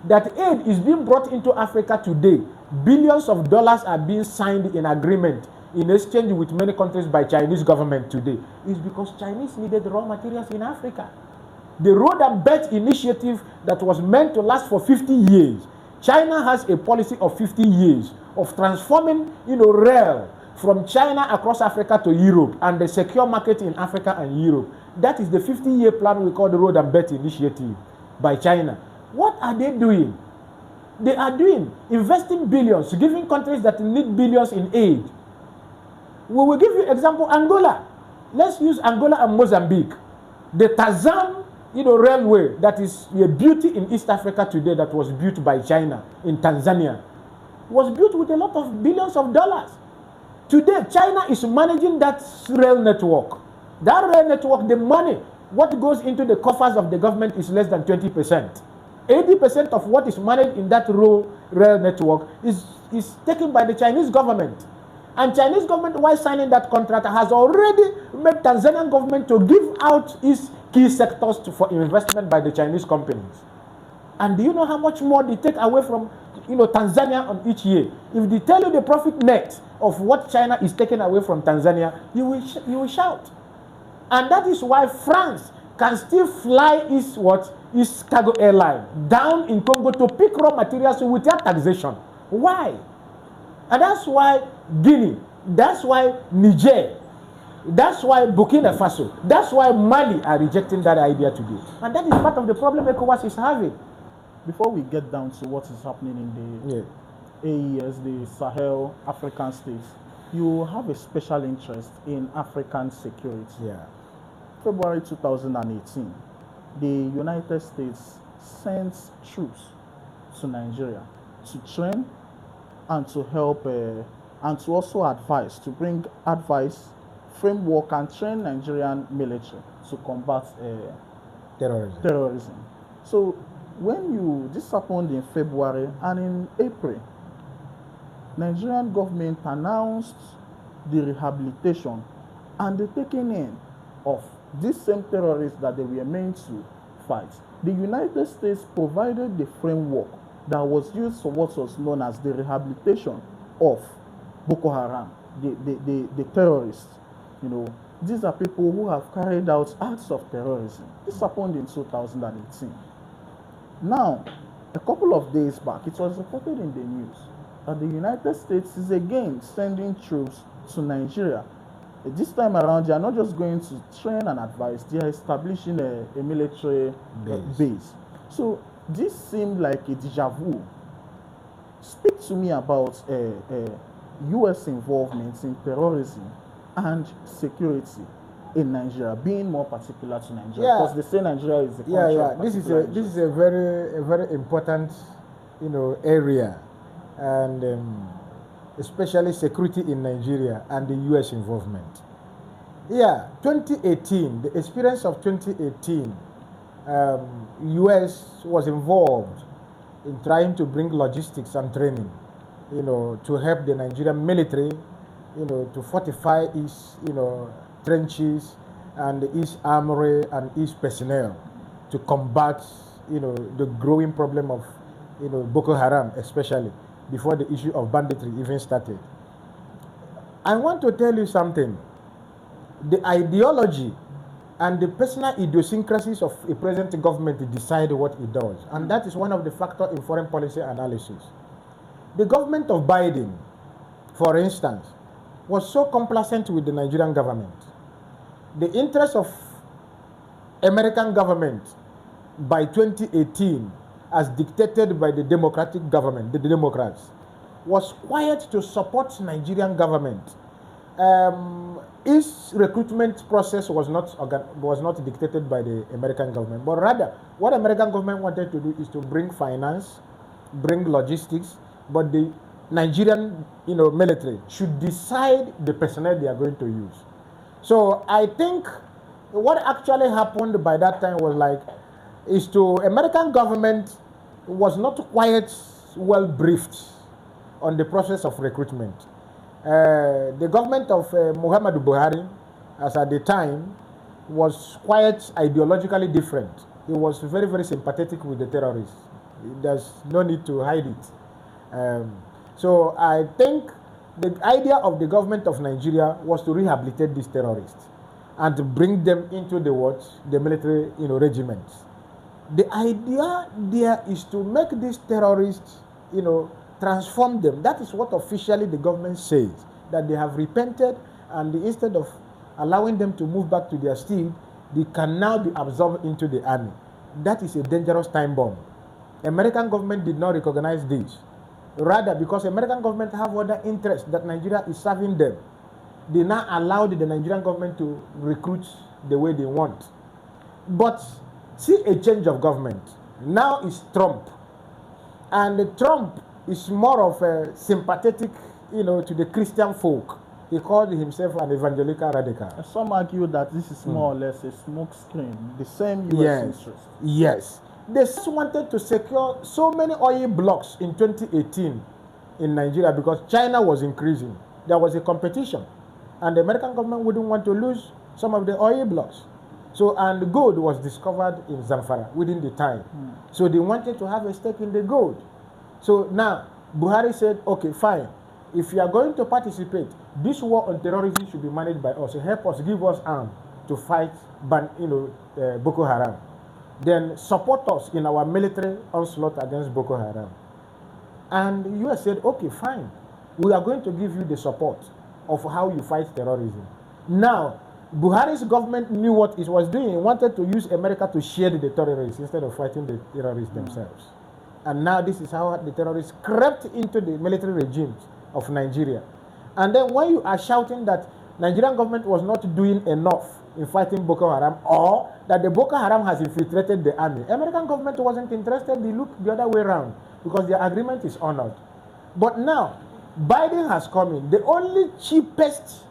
that aid is being brought into Africa today. Billions of dollars are being signed in agreement in exchange with many countries by Chinese government today. Is because Chinese needed raw materials in Africa. The Road and Belt Initiative that was meant to last for 50 years, China has a policy of 50 years of transforming, rail from China across Africa to Europe and the secure market in Africa and Europe. That is the 50-year plan we call the Road and Belt Initiative by China. What are they doing? They are investing billions, giving countries that need billions in aid. We will give you example, Angola. Let's use Angola and Mozambique. The Tazam, railway that is a beauty in East Africa today that was built by China in Tanzania was built with a lot of billions of dollars. Today, China is managing that rail network. That rail network, the money, what goes into the coffers of the government is less than 20%. 80% of what is managed in that rail network is taken by the Chinese government. And Chinese government, while signing that contract, has already made Tanzanian government to give out its key sectors for investment by the Chinese companies. And do you know how much more they take away from Tanzania on each year? If they tell you the profit net of what China is taking away from Tanzania, you will shout. And that is why France can still fly its cargo airline down in Congo to pick raw materials without taxation. Why? And that's why Guinea, that's why Niger, that's why Burkina Faso, that's why Mali are rejecting that idea today. And that is part of the problem ECOWAS is having. Before we get down to what is happening in the AES, the Sahel African states, you have a special interest in African security. Yeah. February 2018, the United States sent troops to Nigeria to train and to help and to also advise, to bring advice, framework, and train Nigerian military to combat terrorism. So this happened in February, and in April, Nigerian government announced the rehabilitation and the taking in of these same terrorists that they were meant to fight. The United States provided the framework that was used for what was known as the rehabilitation of Boko Haram, the terrorists. These are people who have carried out acts of terrorism. This happened in 2018. Now, a couple of days back, it was reported in the news that the United States is again sending troops to Nigeria. This time around, they are not just going to train and advise, they are establishing a military base. So this seemed like a deja vu. Speak to me about U.S. involvement in terrorism and security in Nigeria, being more particular to Nigeria, because they say Nigeria is a country. This is a very important, area, and especially security in Nigeria and the U.S. involvement. 2018, the experience of 2018, U.S. was involved in trying to bring logistics and training, to help the Nigerian military, to fortify its, trenches and its armory and its personnel to combat, the growing problem of, Boko Haram, especially before the issue of banditry even started. I want to tell you something. The ideology and the personal idiosyncrasies of a present government decide what it does. And that is one of the factors in foreign policy analysis. The government of Biden, for instance, was so complacent with the Nigerian government. The interest of American government by 2018, as dictated by the Democratic government, the Democrats, was quiet to support Nigerian government. Its recruitment process was not dictated by the American government, but rather what American government wanted to do is to bring finance, bring logistics, but the Nigerian military should decide the personnel they are going to use. So I think what actually happened by that time was American government was not quite well briefed on the process of recruitment. The government of Muhammadu Buhari, as at the time, was quite ideologically different. He was very, very sympathetic with the terrorists. There's no need to hide it. So I think the idea of the government of Nigeria was to rehabilitate these terrorists and to bring them into the military, regiments. The idea there is to make these terrorists, transform them. That is what officially the government says, that they have repented, and instead of allowing them to move back to their steed, they can now be absorbed into the army. That is a dangerous time bomb. American government did not recognize this. Rather, because American government have other interests that Nigeria is serving them, they now allowed the Nigerian government to recruit the way they want. But see a change of government. Now it's Trump. And Trump is more of a sympathetic, to the Christian folk. He called himself an evangelical radical. Some argue that this is more or less a smoke screen, the same U.S. interest. Yes. They just wanted to secure so many oil blocks in 2018 in Nigeria because China was increasing. There was a competition, and the American government wouldn't want to lose some of the oil blocks. So, and gold was discovered in Zamfara within the time. So they wanted to have a stake in the gold. So now, Buhari said, okay, fine. If you are going to participate, this war on terrorism should be managed by us. So help us, give us arms to fight Boko Haram. Then support us in our military onslaught against Boko Haram. And the US said, okay, fine. We are going to give you the support of how you fight terrorism. Now, Buhari's government knew what it was doing. It wanted to use America to shield the terrorists instead of fighting the terrorists themselves. And now this is how the terrorists crept into the military regimes of Nigeria. And then when you are shouting that Nigerian government was not doing enough in fighting Boko Haram, or that the Boko Haram has infiltrated the army, American government wasn't interested. They looked the other way around because the agreement is honored. But now, Biden has come in. The only cheapest,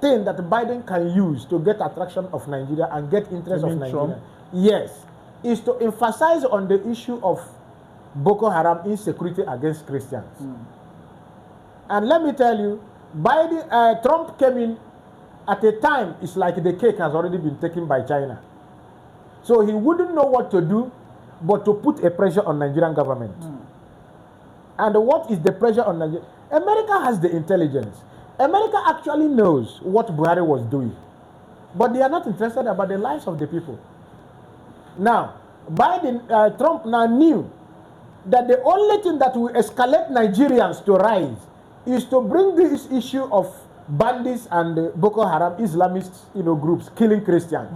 thing that Biden can use to get attraction of Nigeria and get interest of Nigeria, Trump? Yes, is to emphasize on the issue of Boko Haram insecurity against Christians. And let me tell you, Trump came in at a time, it's like the cake has already been taken by China. So he wouldn't know what to do but to put a pressure on Nigerian government. And what is the pressure on Nigeria? America has the intelligence. America actually knows what Buhari was doing. But they are not interested about the lives of the people. Now, Trump now knew that the only thing that will escalate Nigerians to rise is to bring this issue of bandits and Boko Haram Islamist groups killing Christians.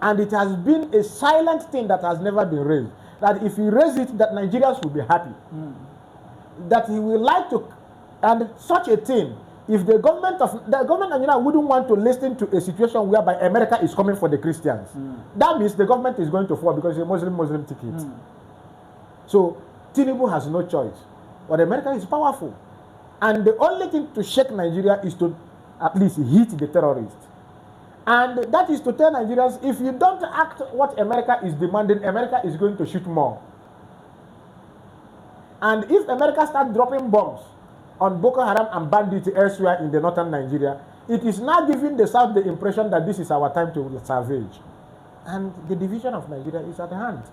And it has been a silent thing that has never been raised. That if he raise it, that Nigerians will be happy. That he will like to, and such a thing, if the government of Nigeria wouldn't want to listen to a situation whereby America is coming for the Christians, that means the government is going to fall because it's a Muslim ticket. So Tinubu has no choice. But America is powerful. And the only thing to shake Nigeria is to at least hit the terrorists. And that is to tell Nigerians, if you don't act what America is demanding, America is going to shoot more. And if America starts dropping bombs on Boko Haram and bandits elsewhere in the northern Nigeria, it is now giving the South the impression that this is our time to salvage. And the division of Nigeria is at hand.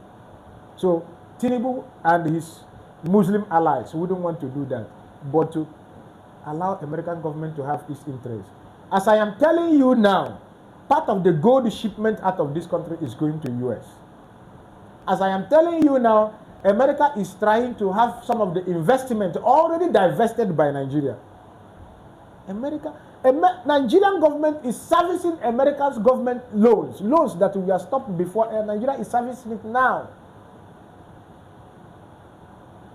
So Tinubu and his Muslim allies wouldn't want to do that, but to allow American government to have its interest. As I am telling you now, part of the gold shipment out of this country is going to US. As I am telling you now, America is trying to have some of the investment already divested by Nigeria. Nigerian government is servicing America's government loans that we have stopped before, and Nigeria is servicing it now.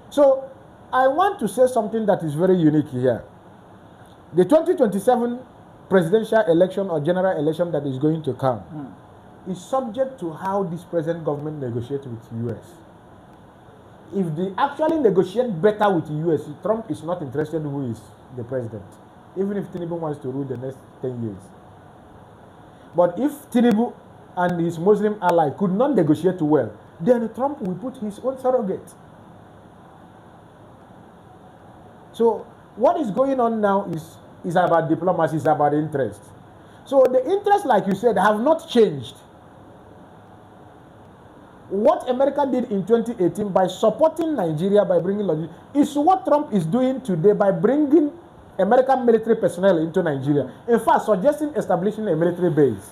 So I want to say something that is very unique here. The 2027 presidential election or general election that is going to come is subject to how this present government negotiates with the US. If they actually negotiate better with the US, Trump is not interested who is the president, even if Tinubu wants to rule the next 10 years. But if Tinubu and his Muslim ally could not negotiate well, then Trump will put his own surrogate. So what is going on now is about diplomacy, is about interest. So the interests, like you said, have not changed. What America did in 2018 by supporting Nigeria, by bringing logistics, is what Trump is doing today by bringing American military personnel into Nigeria. In fact, suggesting establishing a military base.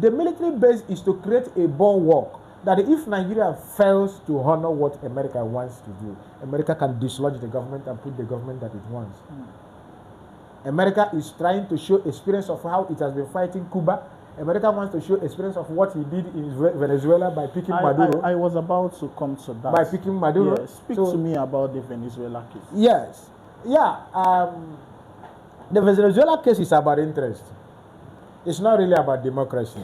The military base is to create a bulwark that if Nigeria fails to honor what America wants to do, America can dislodge the government and put the government that it wants. America is trying to show experience of how it has been fighting Cuba. America wants to show experience of what he did in Venezuela by picking Maduro. I was about to come to that. By picking Maduro. Yeah, speak to me about the Venezuela case. Yes. Yeah. The Venezuela case is about interest. It's not really about democracy.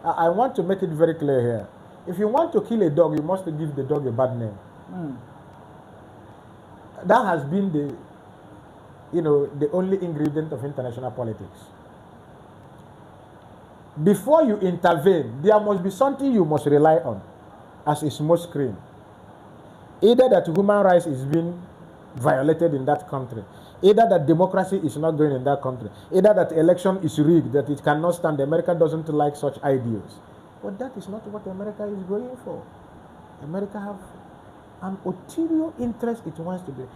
I want to make it very clear here. If you want to kill a dog, you must give the dog a bad name. That has been the only ingredient of international politics. Before you intervene, there must be something you must rely on as a smoke screen. Either that human rights is being violated in that country, either that democracy is not going in that country, either that election is rigged, that it cannot stand. America doesn't like such ideas. But that is not what America is going for. America have an ulterior interest it wants to do.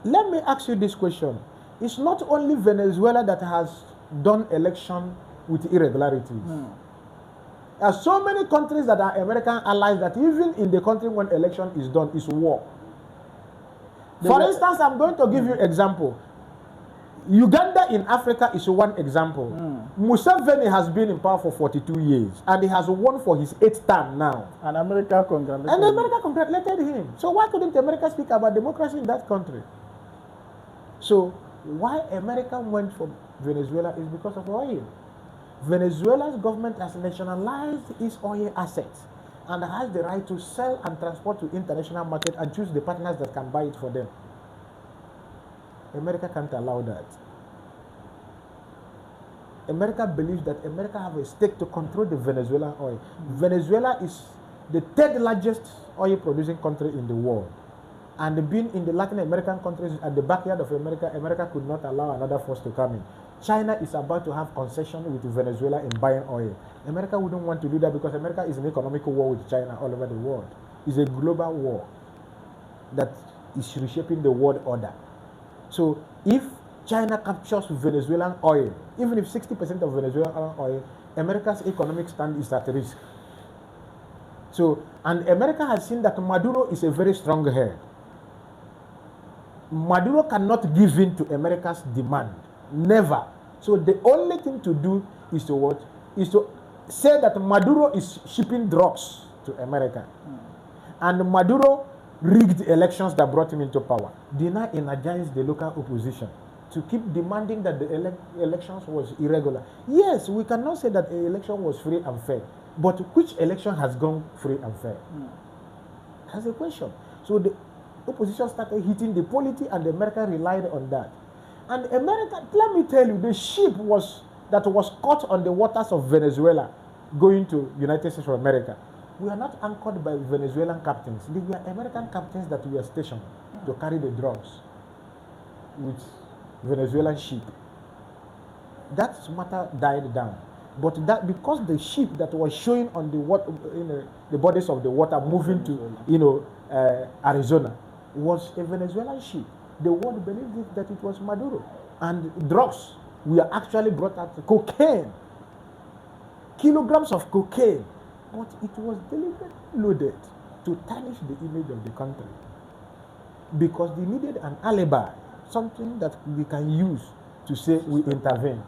Let me ask you this question. It's not only Venezuela that has done election with irregularities. There are so many countries that are American allies that even in the country when election is done, is war. For instance, I'm going to give you an example. Uganda in Africa is one example. Museveni has been in power for 42 years and he has won for his 8th term now. And America congratulated him. So why couldn't America speak about democracy in that country? So why America went for Venezuela is because of oil. Venezuela's government has nationalized its oil assets and has the right to sell and transport to international market and choose the partners that can buy it for them. America can't allow that. America believes that America have a stake to control the Venezuelan oil. Venezuela is the 3rd largest oil producing country in the world. And being in the Latin American countries at the backyard of America, America could not allow another force to come in. China is about to have concession with Venezuela in buying oil. America wouldn't want to do that because America is in economic war with China all over the world. It's a global war that is reshaping the world order. So if China captures Venezuelan oil, even if 60% of Venezuelan oil, America's economic stand is at risk. So, and America has seen that Maduro is a very strong head. Maduro cannot give in to America's demand. Never. So the only thing to do is to what? Is to say that Maduro is shipping drugs to America. And Maduro rigged elections that brought him into power. Did not energize the local opposition to keep demanding that the elections was irregular. Yes, we cannot say that the election was free and fair. But which election has gone free and fair? That's the question. So the opposition started hitting the polity and America relied on that. And America, let me tell you, the ship that was caught on the waters of Venezuela going to United States of America. We are not anchored by Venezuelan captains. They were American captains that were stationed to carry the drugs with Venezuelan ship. That matter died down. But that because the ship that was showing on the water, the bodies of the water moving to Arizona was a Venezuelan ship. The world believed that it was Maduro. And drugs were actually brought out, cocaine, kilograms of cocaine. But it was deliberately loaded to tarnish the image of the country. Because they needed an alibi, something that we can use to say we intervened.